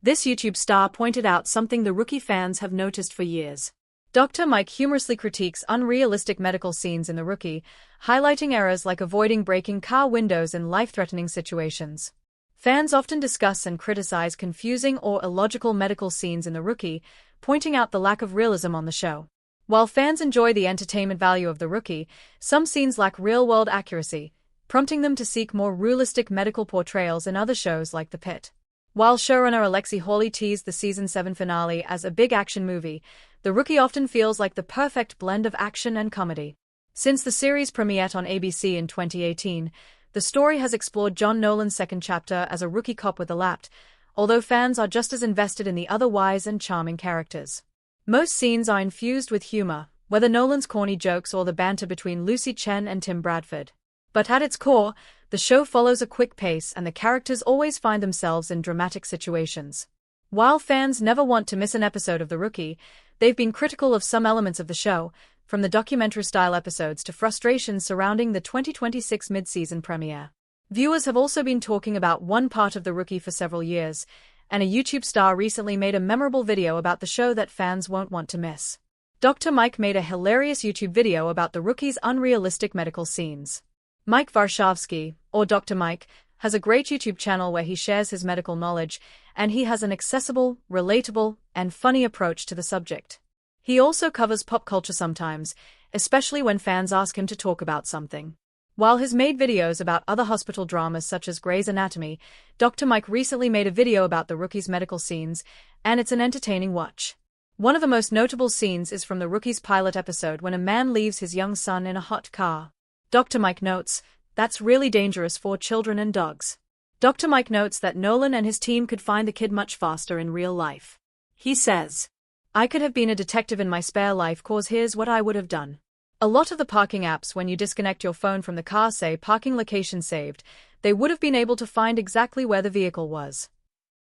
This YouTube star pointed out something the Rookie fans have noticed for years. Dr. Mike humorously critiques unrealistic medical scenes in The Rookie, highlighting errors like avoiding breaking car windows in life-threatening situations. Fans often discuss and criticize confusing or illogical medical scenes in The Rookie, pointing out the lack of realism on the show. While fans enjoy the entertainment value of The Rookie, some scenes lack real-world accuracy, prompting them to seek more realistic medical portrayals in other shows like The Pit. While showrunner Alexi Hawley teased the Season 7 finale as a big action movie, The Rookie often feels like the perfect blend of action and comedy. Since the series premiered on ABC in 2018, the story has explored John Nolan's second chapter as a rookie cop with a lapt, although fans are just as invested in the other wise and charming characters. Most scenes are infused with humor, whether Nolan's corny jokes or the banter between Lucy Chen and Tim Bradford. But at its core, the show follows a quick pace and the characters always find themselves in dramatic situations. While fans never want to miss an episode of The Rookie, they've been critical of some elements of the show, from the documentary-style episodes to frustrations surrounding the 2026 mid-season premiere. Viewers have also been talking about one part of The Rookie for several years, and a YouTube star recently made a memorable video about the show that fans won't want to miss. Dr. Mike made a hilarious YouTube video about The Rookie's unrealistic medical scenes. Mike Varshavsky, or Dr. Mike, has a great YouTube channel where he shares his medical knowledge, and he has an accessible, relatable, and funny approach to the subject. He also covers pop culture sometimes, especially when fans ask him to talk about something. While he's made videos about other hospital dramas such as Grey's Anatomy, Dr. Mike recently made a video about The Rookie's medical scenes, and it's an entertaining watch. One of the most notable scenes is from The Rookie's pilot episode when a man leaves his young son in a hot car. Dr. Mike notes, "That's really dangerous for children and dogs." Dr. Mike notes that Nolan and his team could find the kid much faster in real life. He says, "I could have been a detective in my spare life, cause here's what I would have done. A lot of the parking apps, when you disconnect your phone from the car, say parking location saved, they would have been able to find exactly where the vehicle was."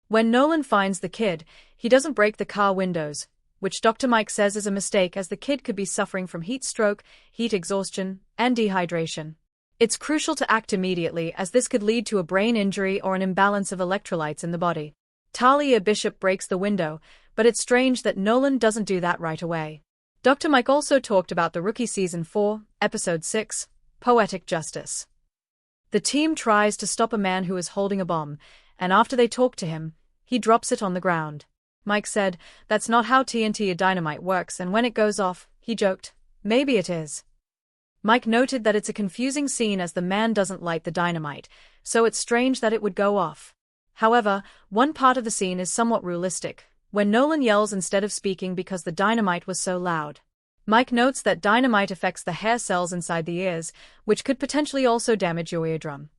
When Nolan finds the kid, he doesn't break the car windows, which Dr. Mike says is a mistake as the kid could be suffering from heat stroke, heat exhaustion, and dehydration. It's crucial to act immediately as this could lead to a brain injury or an imbalance of electrolytes in the body. Talia Bishop breaks the window, but it's strange that Nolan doesn't do that right away. Dr. Mike also talked about The Rookie Season 4, Episode 6, Poetic Justice. The team tries to stop a man who is holding a bomb, and after they talk to him, he drops it on the ground. Mike said, "That's not how TNT or dynamite works, and when it goes off," he joked, "maybe it is." Mike noted that it's a confusing scene as the man doesn't light the dynamite, so it's strange that it would go off. However, one part of the scene is somewhat realistic, when Nolan yells instead of speaking because the dynamite was so loud. Mike notes that dynamite affects the hair cells inside the ears, which could potentially also damage your eardrum.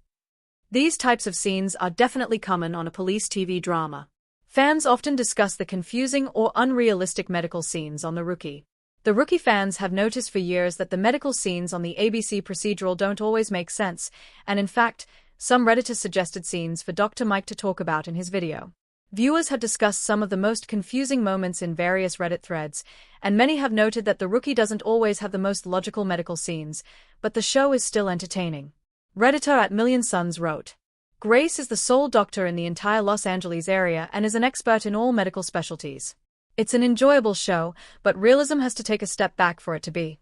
These types of scenes are definitely common on a police TV drama. Fans often discuss the confusing or unrealistic medical scenes on The Rookie. The Rookie fans have noticed for years that the medical scenes on the ABC procedural don't always make sense, and in fact, some Redditors suggested scenes for Dr. Mike to talk about in his video. Viewers have discussed some of the most confusing moments in various Reddit threads, and many have noted that The Rookie doesn't always have the most logical medical scenes, but the show is still entertaining. Redditor @MillionSuns wrote, "Grace is the sole doctor in the entire Los Angeles area and is an expert in all medical specialties. It's an enjoyable show, but realism has to take a step back for it to be."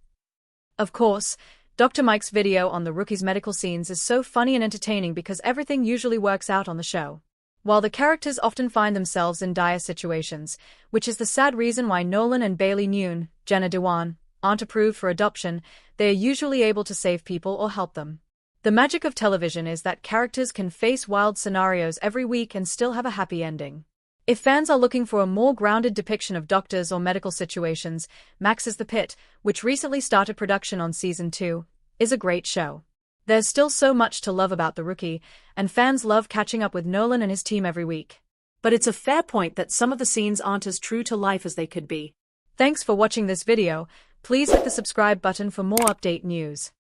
Of course, Dr. Mike's video on The Rookie's medical scenes is so funny and entertaining because everything usually works out on the show. While the characters often find themselves in dire situations, which is the sad reason why Nolan and Bailey Noon, Jenna Dewan, aren't approved for adoption, they are usually able to save people or help them. The magic of television is that characters can face wild scenarios every week and still have a happy ending. If fans are looking for a more grounded depiction of doctors or medical situations, Max's The Pit, which recently started production on Season 2, is a great show. There's still so much to love about The Rookie, and fans love catching up with Nolan and his team every week. But it's a fair point that some of the scenes aren't as true to life as they could be. Thanks for watching this video. Please hit the subscribe button for more update news.